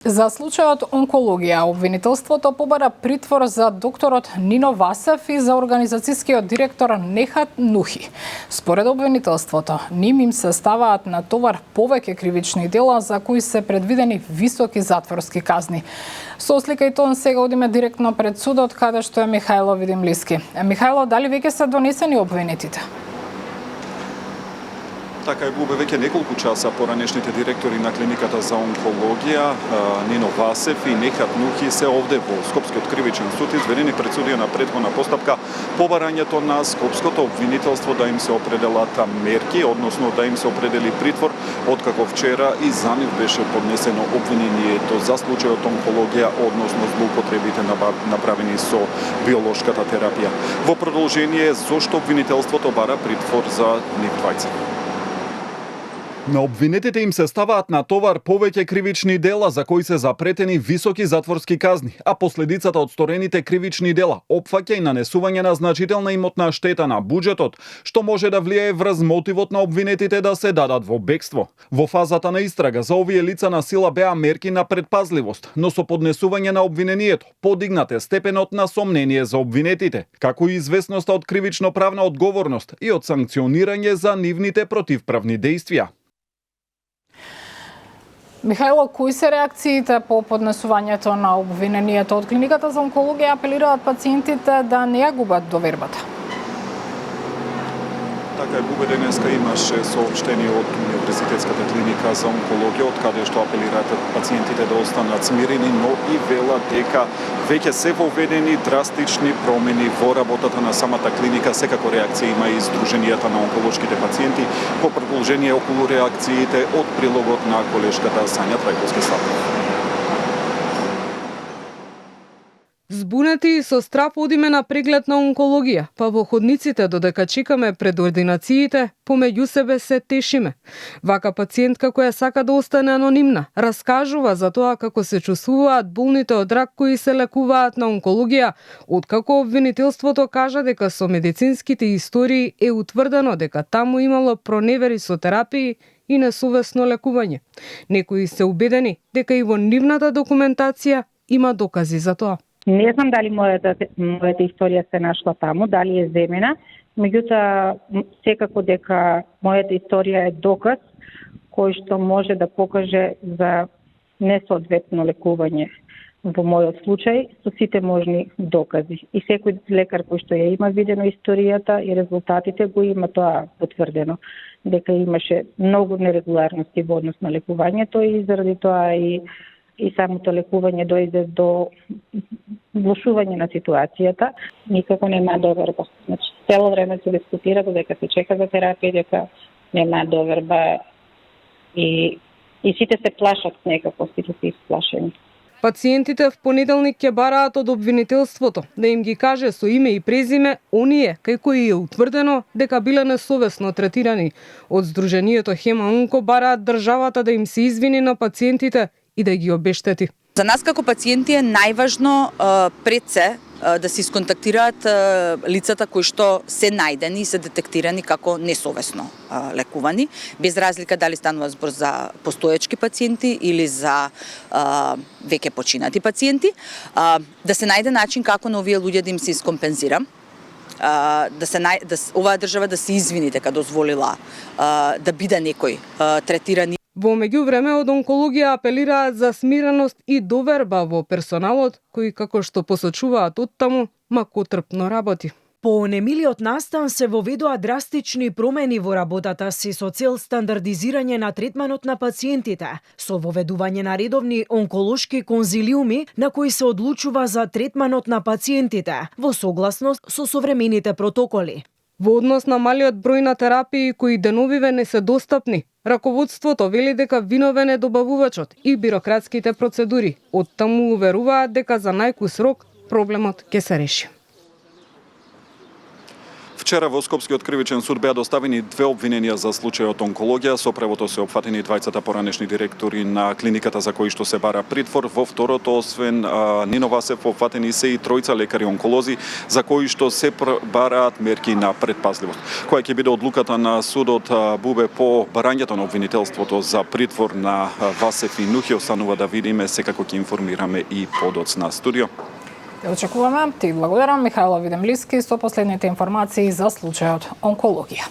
За случајот онкологија, обвинителството побара притвор за докторот Нино Васев и за организацијскиот директор Нехат Нухи. Според обвинителството, ним им се ставаат на товар повеќе кривични дела за кои се предвидени високи затворски казни. Со слика и тон сега одиме директно пред судот, каде што е Михајло Видимлиски. Михајло, дали веќе се донесени обвинетите? Така е, Бубе, веќе неколку часа поранешните директори на клиниката за онкологија Нино Васев и Нехат Нухи се овде во Скопскиот кривичен суд изведени пред судија на претходна постапка по барањето на Скопското обвинителство да им се определат мерки, односно да им се определи притвор, откако вчера и за нив беше поднесено обвинението за случајот онкологија, односно злоупотребите направени со биолошката терапија. Во продолжение, зошто обвинителството бара притвор за нив двајца? На обвинетите им се ставаат на товар повеќе кривични дела за кои се запретени високи затворски казни, а последицата од сторените кривични дела опфаќа и нанесување на значителна имотна штета на буџетот, што може да влијае врз мотивот на обвинетите да се дадат во бегство. Во фазата на истрага за овие лица на сила беа мерки на предпазливост, но со поднесување на обвинението подигнат е степенот на сомнение за обвинетите, како и известноста од кривично-правна одговорност и од санкционирање за нивните противправни дејствија. Михајло, кои се реакциите по поднесувањето на обвинението? Од клиниката за онкологија апелираат пациентите да не ја губат довербата. Така е, Бубе, денеска имаше соопштение од Универзитетската клиника за онкологија, од каде што апелираат пациентите да останат смирени, но и велат дека веќе се воведени драстични промени во работата на самата клиника. Секако реакција има и Сдруженијата на онколошките пациенти по продолжение околу реакциите од прилогот на колешката Сања Трајковски-Славков. Збунети и со страв одиме на преглед на онкологија, па во ходниците додека чекаме пред ординациите, помеѓу себе се тешиме. Вака пациентка која сака да остане анонимна, раскажува за тоа како се чувствуваат болните од рак кои се лекуваат на онкологија, откако обвинителството кажа дека со медицинските истории е утврдено дека таму имало проневери со терапии и несовесно лекување. Некои се убедени дека и во нивната документација има докази за тоа. Не знам дали мојата историја се нашла таму, дали е земена, меѓутоа секако дека мојата историја е доказ кој што може да покаже за несоодветно лекување во мојот случај со сите можни докази. И секој лекар кој што ја има видено историјата и резултатите го има тоа потврдено, дека имаше многу нерегуларности во однос на лекувањето и заради тоа и самото лекување дојде до влошување на ситуацијата, никако нема доверба. Значи, цело време се дискутира дека се чека за терапија, дека нема доверба и сите се плашат некако, сите се исплашени. Пациентите в понеделник ќе бараат од обвинителството да им ги каже со име и презиме оние кај кои е утврдено дека биле несовесно третирани. Од Сдруженијето Хема Онко бараат државата да им се извини на пациентите и да ги обештети. За нас како пациенти е најважно пред се да се исконтактираат лицата кои што се најдени и се детектирани како несовесно лекувани, без разлика дали станува збор за постоечки пациенти или за веќе починати пациенти, да се најде начин како на овие луѓе да им се искомпензира, оваа држава да се извини дека дозволила да биде некој третиран. Во меѓувреме од онкологија апелираат за смиреност и доверба во персоналот, кој како што посочуваат оттаму, макотрпно работи. По немилиот настан се воведоа драстични промени во работата си со цел стандардизирање на третманот на пациентите, со воведување на редовни онколошки конзилиуми на кои се одлучува за третманот на пациентите, во согласност со современите протоколи. Во однос на малиот број на терапии кои деновиве не се достапни, раководството вели дека виновен е добавувачот и бирократските процедури. Оттаму уверуваат дека за најкус рок проблемот ќе се реши. Вчера во Скопскиот кривичен суд беа доставени 2 обвиненија за случајот онкологија. Со првото се опфатени двајцата поранешни директори на клиниката за кои што се бара притвор. Во второто, освен Нино Васев, опфатени се и тројца лекари онколози за кои што се бараат мерки на предпазливост. Која ќе биде одлуката на судот Бубе по барањето на обвинителството за притвор на Васев и Нухи, останува да видиме, секако ќе информираме и подоцна. Студио. Те очекуваме. Ти благодарам, Михајло Видемлиски, со последните информации за случајот онкологија.